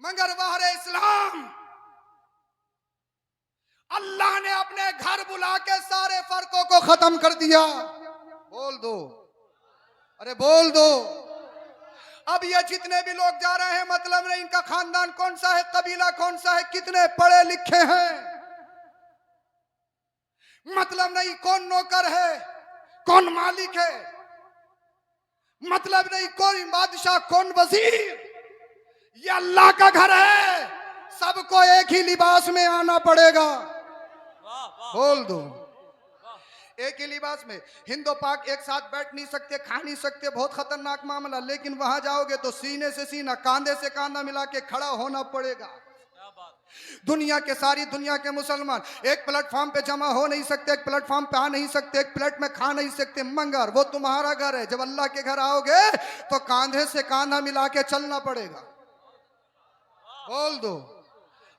मगर बहरे इस्लाम अल्लाह ने अपने घर बुला के सारे फर्कों को खत्म कर दिया। बोल दो, अरे बोल दो। अब ये जितने भी लोग जा रहे हैं, मतलब नहीं इनका खानदान कौन सा है, कबीला कौन सा है, कितने पढ़े लिखे हैं, मतलब नहीं कौन नौकर है, कौन मालिक है, मतलब नहीं कौन बादशाह, कौन वजीर। ये अल्लाह का घर है, सबको एक ही लिबास में आना पड़ेगा। बोल दो, एक ही लिबास में। हिंदो पाक एक साथ बैठ नहीं सकते, खा नहीं सकते, बहुत खतरनाक मामला। लेकिन वहां जाओगे तो सीने से सीना, कांधे से कांधा मिला के खड़ा होना पड़ेगा। दुनिया के सारी दुनिया के मुसलमान एक प्लेटफॉर्म पे जमा हो नहीं सकते, एक प्लेटफॉर्म पे आ नहीं सकते, एक प्लेट में खा नहीं सकते, मगर वो तुम्हारा घर है। जब अल्लाह के घर आओगे तो कांधे से कांधा मिला के चलना पड़ेगा। बोल दो,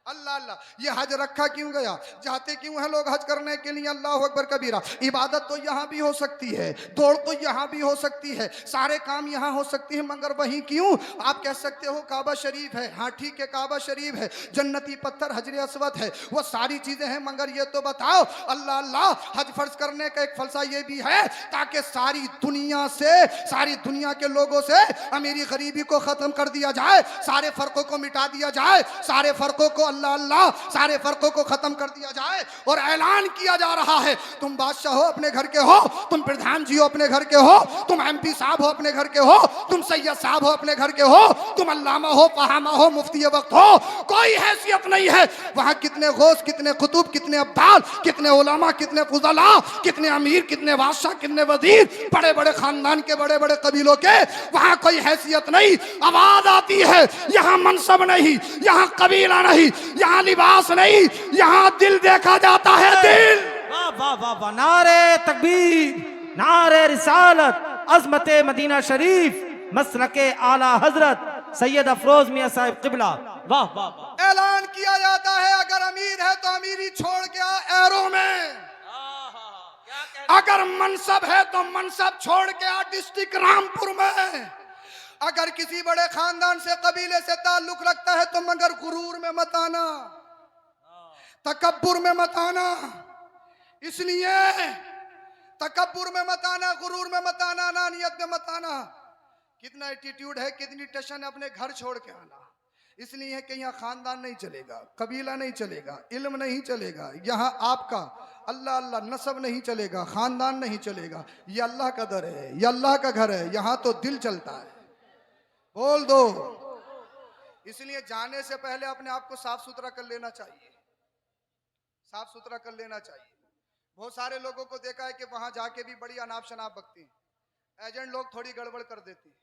अल्लाह अल्लाह। ये हज रखा क्यों गया, जाते क्यों हैं लोग हज करने के लिए? अल्लाह अकबर कबीरा। इबादत तो यहाँ भी हो सकती है, दौड़ तो यहाँ भी हो सकती है, सारे काम यहाँ हो सकती है, मगर वहीं क्यों? आप कह सकते हो काबा शरीफ है, हाँ ठीक है, काबा शरीफ है, जन्नती पत्थर हजर अस्वद है, वो सारी चीजें हैं, मगर ये तो बताओ अल्लाह अल्लाह हज फर्ज करने का एक फलसा ये भी है ताकि सारी दुनिया से, सारी दुनिया के लोगों से अमीरी गरीबी को खत्म कर दिया जाए, सारे फर्कों को मिटा दिया जाए, सारे फर्कों को अल्लाह अल्लाह सारे फर्कों को खत्म कर दिया जाए। और ऐलान किया जा रहा है, तुम बादशाह हो अपने घर के हो, तुम प्रधान जी हो अपने घर के हो, तुम एमपी साहब हो अपने घर के हो, तुम सैयद साहब हो अपने घर के हो, तुम अल्लामा हो, फहामा हो, मुफ्ती वक्त हो, कोई हैसियत नहीं है। वहां कितने गौस, कितने कुतुब, कितने अब्दाल, कितने उलमा, कितने फुजला, कितने अमीर, कितने बादशाह, कितने वजीर, बड़े बड़े खानदान के, बड़े बड़े कबीलों के, वहां कोई हैसियत नहीं। आवाज आती है, यहाँ मनसब नहीं, यहाँ कबीला नहीं, यहाँ लिबास नहीं, यहाँ दिल देखा जाता है, दिल। वाह वाह वाह वाह, नारे तकबीर, नारे रिसालत, अज़मते मदीना शरीफ, मसलके आला हजरत सैयद अफरोज मियां साहिब किबला। वाह वाह वाह। ऐलान किया जाता है, अगर अमीर है तो अमीरी छोड़ के आ एरो में, अगर मनसब है तो मनसब छोड़ के आ डिस्ट्रिक्ट रामपुर में, अगर किसी बड़े खानदान से, कबीले से ताल्लुक रखता है तो मगर गुरूर में मत आना, तकब्बुर में मत आना। इसलिए तकब्बुर में मत आना, गुरूर में मत आना, अनानियत में मत आना। कितना एटीट्यूड है, कितनी टशन है, अपने घर छोड़ के आना। इसलिए कि यहाँ खानदान नहीं चलेगा, कबीला नहीं चलेगा, इल्म नहीं चलेगा, यहाँ आपका अल्लाह अल्लाह नसब नहीं चलेगा, खानदान नहीं चलेगा। ये अल्लाह का दर है, ये अल्लाह का घर है, यहाँ तो दिल चलता है। बोल दो। इसलिए जाने से पहले अपने आप को साफ सुथरा कर लेना चाहिए, साफ सुथरा कर लेना चाहिए। बहुत सारे लोगों को देखा है कि वहां जाके भी बड़ी अनाप शनाप बकती हैं, एजेंट लोग थोड़ी गड़बड़ कर देते हैं।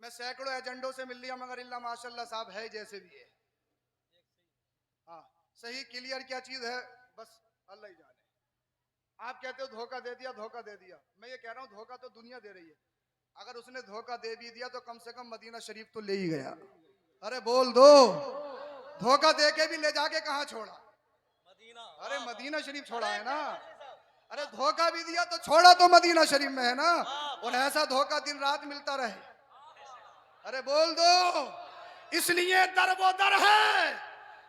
मैं सैकड़ों एजेंटों से मिल लिया, मगर इल्ला माशाल्लाह साहब है जैसे भी है। हाँ, सही क्लियर क्या चीज है बस अल्लाह ही जाने। आप कहते हो धोखा दे दिया, धोखा दे दिया, मैं ये कह रहा हूँ धोखा तो दुनिया दे रही है। अगर उसने धोखा दे भी दिया तो कम से कम मदीना शरीफ तो ले ही गया। अरे बोल दो, धोखा दे के भी ले जाके कहाँ छोड़ा? मदीना। अरे मदीना शरीफ छोड़ा है ना। अरे धोखा भी दिया तो छोड़ा तो मदीना शरीफ में है ना। और ऐसा धोखा दिन रात मिलता रहे। अरे बोल दो। इसलिए दर वो दर है,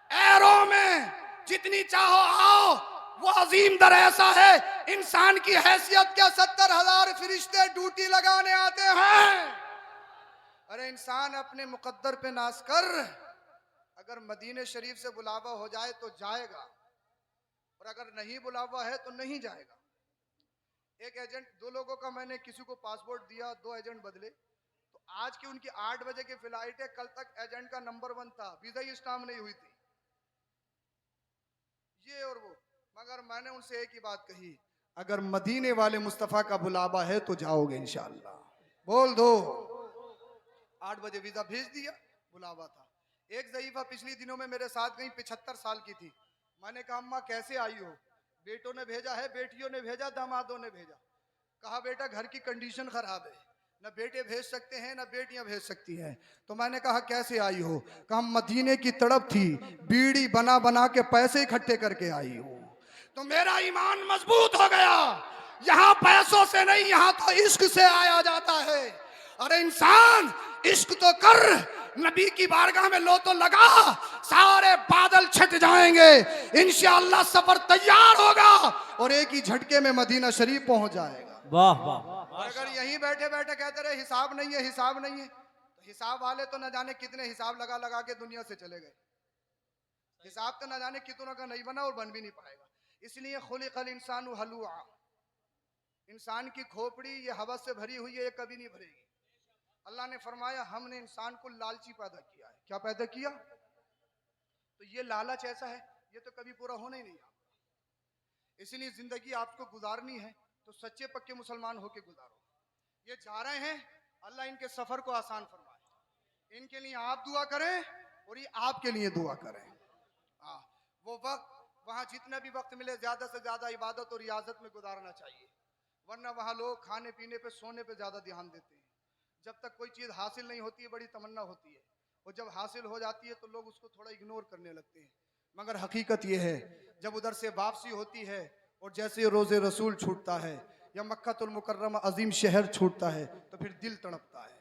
एरो में जितनी चाहो आओ, वो अजीम दर ऐसा है, इंसान की हैसियत क्या 70,000 फरिश्ते ड्यूटी लगाने आते हैं। अरे इंसान अपने मुकद्दर पे नाज कर, अगर मदीने शरीफ से बुलावा हो जाए तो जाएगा, और अगर नहीं बुलावा है तो नहीं जाएगा। एक एजेंट, दो लोगों का मैंने किसी को पासपोर्ट दिया, दो एजेंट बदले, तो आज की उनकी 8 बजे की फ्लाइट है, कल तक एजेंट का नंबर 1 था, वीजा ही स्टाम्प नहीं हुई थी, ये और वो। मगर मैंने उनसे एक ही बात कही, अगर मदीने वाले मुस्तफ़ा का बुलावा है तो जाओगे इंशाअल्लाह। बोल दो। 8 बजे वीजा भेज दिया, बुलावा था। एक ज़ईफा पिछले दिनों में मेरे साथ गई, 75 साल की थी। मैंने कहा अम्मा कैसे आई हो? बेटों ने भेजा है, बेटियों ने भेजा, दामादों ने भेजा। कहा बेटा घर की कंडीशन खराब है, न बेटे भेज सकते हैं न बेटियां भेज सकती हैं। तो मैंने कहा कैसे आई हो? कहा मदीने की तड़प थी, बीड़ी बना बना के पैसे इकट्ठे करके आई हूँ। तो मेरा ईमान मजबूत हो गया। यहाँ पैसों से नहीं, यहाँ तो इश्क से आया जाता है। अरे इंसान इश्क तो कर, नबी की बारगाह में लो तो लगा, सारे बादल छट जाएंगे, इंशाअल्लाह सफर तैयार होगा और एक ही झटके में मदीना शरीफ पहुंच जाएगा। वाह वाह। और अगर यहीं बैठे बैठे कहते रहे हिसाब नहीं है, हिसाब नहीं है, तो हिसाब वाले तो न जाने कितने हिसाब लगा लगा के दुनिया से चले गए। हिसाब तो न जाने कितनों का नहीं बना और बन भी नहीं पाएगा। इसलिए खुलिकल इंसानु हलुआ, इंसान की खोपड़ी ये हवा से भरी हुई है, ये कभी नहीं भरेगी। अल्लाह ने फरमाया हमने इंसान को लालची पैदा किया है। क्या पैदा किया? तो ये लालच ऐसा है, ये तो कभी पूरा होना ही नहीं आपका। इसलिए जिंदगी आपको गुजारनी है तो सच्चे पक्के मुसलमान होके गुजारो। ये जा रहे हैं, अल्लाह इनके सफर को आसान फरमाए, इनके लिए आप दुआ करें और ये आपके लिए दुआ करें। हाँ, वो वक्त वहाँ जितना भी वक्त मिले ज्यादा से ज्यादा इबादत और रियाजत में गुजारना चाहिए, वरना वहाँ लोग खाने पीने पे सोने पे ज्यादा ध्यान देते हैं। जब तक कोई चीज हासिल नहीं होती है बड़ी तमन्ना होती है, और जब हासिल हो जाती है तो लोग उसको थोड़ा इग्नोर करने लगते हैं। मगर हकीकत यह है, जब उधर से वापसी होती है और जैसे रोज़े रसूल छूटता है या मक्कातुल मुकर्रमा अजीम शहर छूटता है तो फिर दिल तड़पता है।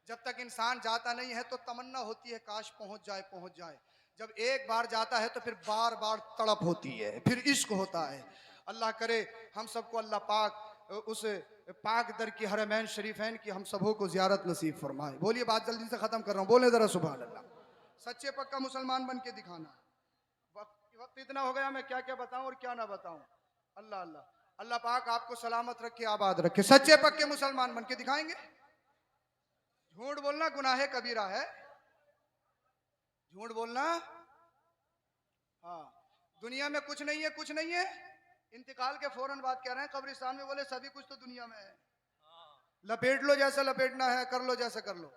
जब तक इंसान जाता नहीं है तो तमन्ना होती है काश पहुंच जाए पहुंच जाए। जब एक बार जाता है तो फिर बार बार तड़प होती है, फिर इश्क होता है। अल्लाह करे हम सबको अल्लाह पाक उस पाक दर की हरमैन शरीफैन की हम सबों को ज़ियारत नसीब फरमाए। बोलिए, बात जल्दी से ख़त्म कर रहा हूँ, बोले ज़रा सुभान अल्लाह। सच्चे पक्का मुसलमान बन के दिखाना। वक्त इतना हो गया, मैं क्या क्या बताऊँ और क्या ना बताऊँ। अल्लाह अल्लाह, अल्लाह पाक आपको सलामत रखे, आबाद रखे। सच्चे पक्के मुसलमान बन के दिखाएंगे। झूठ बोलना गुनाह कबीरा है, झूठ बोलना। हाँ, दुनिया में कुछ नहीं है, कुछ नहीं है। इंतकाल के फौरन बात कह रहे हैं, कब्रिस्तान में बोले सभी कुछ तो दुनिया में है। लपेट लो जैसे लपेटना है, कर लो जैसे कर लो,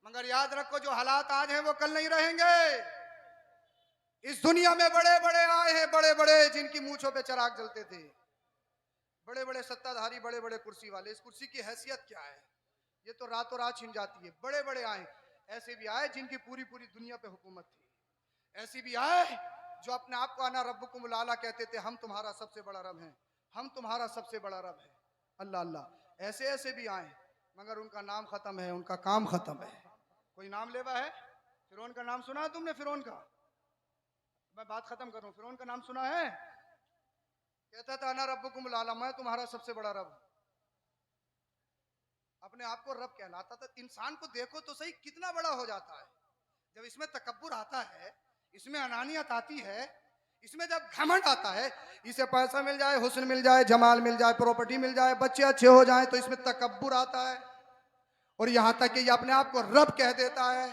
मगर याद रखो जो हालात आज हैं वो कल नहीं रहेंगे। इस दुनिया में बड़े बड़े आए हैं, बड़े बड़े जिनकी मूंछों पे चिराग जलते थे, बड़े बड़े सत्ताधारी, बड़े बड़े कुर्सी वाले। इस कुर्सी की हैसियत क्या है? ये तो रातों रात छिन जाती है। बड़े बड़े आए, ऐसे भी आए जिनकी पूरी पूरी दुनिया पे हुकूमत थी, ऐसे भी आए जो अपने आप को अना रब्बुकुमुल आला कहते थे, हम तुम्हारा सबसे बड़ा रब है, हम तुम्हारा सबसे बड़ा रब है। अल्लाह अल्लाह, ऐसे ऐसे भी आए, मगर उनका नाम खत्म है, उनका काम खत्म है। कोई नाम लेवा है? फिरौन का नाम सुना है तुमने? फिरौन का, मैं बात खत्म कर रहा हूँ। फिरौन का नाम सुना है? कहता था अना रब्बुकुमुल आला, मैं तुम्हारा सबसे बड़ा रब। अपने आप को रब कहलाता था। इंसान को देखो तो सही कितना बड़ा हो जाता है जब इसमें तकब्बुर आता है, इसमें अनानियत आती है, इसमें जब घमंड आता है। इसे पैसा मिल जाए, हुस्न मिल जाए, जमाल मिल जाए, प्रॉपर्टी मिल जाए, बच्चे अच्छे हो जाएं तो इसमें तकब्बुर आता है, और यहां तक कि ये अपने आप को रब कह देता है।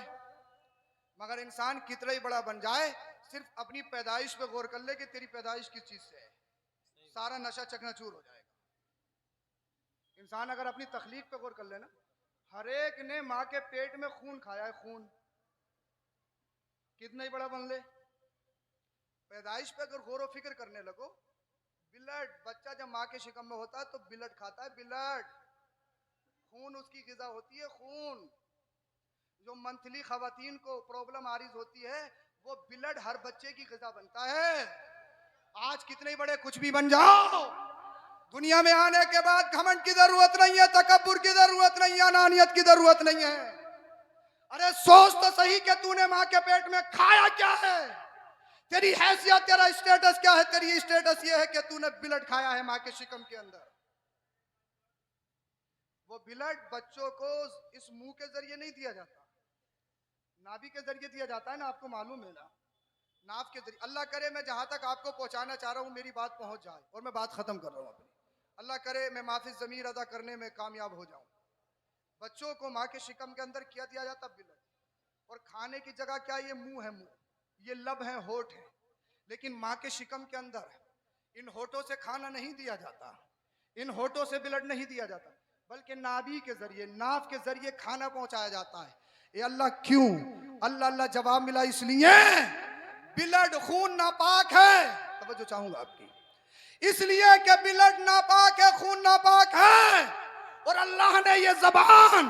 मगर इंसान कितना ही बड़ा बन जाए, सिर्फ अपनी पैदाइश पे गौर कर ले कि तेरी पैदाइश किस चीज से है, सारा नशा चकनाचूर हो जाएगा। इंसान अगर अपनी तखलीक पे गौर कर लेना, हर एक ने माँ के पेट में खून खाया है, खून। कितना ही बड़ा बन ले, पैदाइश पे अगर गौर फिक्र करने लगो, ब्लड, बच्चा जब माँ के शिकम में होता है तो ब्लड खाता है, ब्लड, खून उसकी ग़िज़ा होती है, खून। जो मंथली खवातीन को प्रॉब्लम आरिज होती है, वो ब्लड हर बच्चे की ग़िज़ा बनता है। आज कितने बड़े कुछ भी बन जाओ, दुनिया में आने के बाद घमंड की जरूरत नहीं है, तकब्बुर की जरूरत नहीं है, अनानियत की जरूरत नहीं है। अरे सोच तो सही कि तूने माँ के पेट में खाया क्या है, तेरी हैसियत, तेरा स्टेटस क्या है। तेरी स्टेटस ये है कि तूने ब्लड खाया है माँ के शिकम के अंदर। वो ब्लड बच्चों को इस मुंह के जरिए नहीं दिया जाता, नाभि के जरिए दिया जाता है ना, आपको मालूम है ना, नाभ के जरिए। अल्लाह करे मैं जहां तक आपको पहुंचाना चाह रहा हूं मेरी बात पहुंच जाए, और मैं बात खत्म कर रहा हूं अपनी। अल्लाह करे मैं माफी ज़मीर अदा करने में कामयाब हो जाऊं। बच्चों को माँ के शिकम के अंदर क्या दिया जाता? ब्लड। और खाने की जगह क्या? ये मुंह है, मुंह, ये लब है, होठ है। लेकिन माँ के शिकम के अंदर इन होठों से खाना नहीं दिया जाता, इन होठों से ब्लड नहीं दिया जाता, बल्कि नाभि के जरिए, नाभ के जरिए खाना पहुंचाया जाता है। ये अल्लाह क्यों? अल्लाह अल्लाह जवाब मिला इसलिए ब्लड, खून नापाक है। तवज्जो चाहूंगा आपकी, इसलिए कि ब्लड नापाक है, खून नापाक है। और अल्लाह ने ये जबान,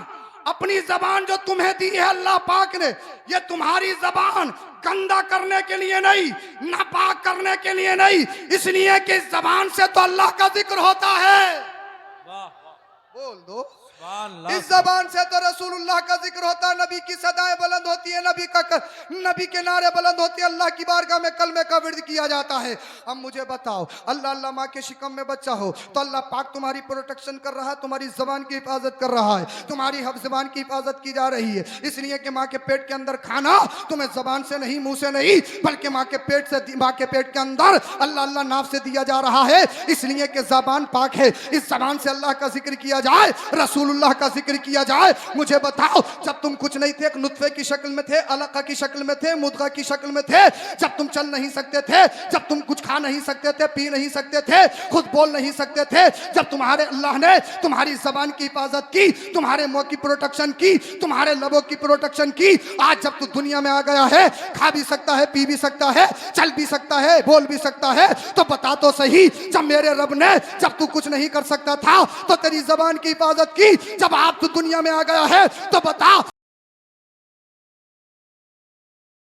अपनी जबान जो तुम्हें दी है अल्लाह पाक ने, ये तुम्हारी जबान गंदा करने के लिए नहीं, नापाक करने के लिए नहीं, इसलिए कि इस जबान से तो अल्लाह का जिक्र होता है। बोल दो इस जबान से तो रसूलुल्लाह का जिक्र होता है, नबी की सदाएं बुलंद होती है, नबी के नारे बुलंद होते हैं, अल्लाह की बारगाह में कलमे का विर्द किया जाता है। अब मुझे बताओ, अल्लाह अल्लाह माँ के शिकम में बच्चा हो तो अल्लाह पाक तुम्हारी प्रोटेक्शन कर रहा है, तुम्हारी जबान की हिफाजत कर रहा है, तुम्हारी हफ जबान की हिफाजत की जा रही है, इसलिए कि माँ के पेट के अंदर खाना तुम्हें जबान से नहीं, मुंह से नहीं, बल्कि माँ के पेट से, माँ के पेट के अंदर अल्लाह अल्लाह नाफ से दिया जा रहा है, इसलिए कि जबान पाक है। इस जबान से अल्लाह का जिक्र किया जाए, रसूलुल्लाह का जिक्र किया जाए। मुझे बताओ, जब तुम कुछ नहीं थे, एक नुत्फे की शक्ल में थे, अलका की शक्ल में थे, मुद्गा की शक्ल में थे, जब तुम चल नहीं सकते थे, जब तुम कुछ खा नहीं सकते थे, पी नहीं सकते थे, खुद बोल नहीं सकते थे, जब तुम्हारे अल्लाह ने तुम्हारी जबान की हिफाजत की, तुम्हारे मुंह की प्रोटेक्शन की, तुम्हारे लबों की प्रोटेक्शन की, आज जब तू दुनिया में आ गया है, खा भी सकता है, पी भी सकता है, चल भी सकता है, बोल भी सकता है, तो बता तो सही, जब मेरे रब ने, जब तू कुछ नहीं कर सकता था तो तेरी जबान की हिफाजत की, जब आप तो दुनिया में आ गया है तो बता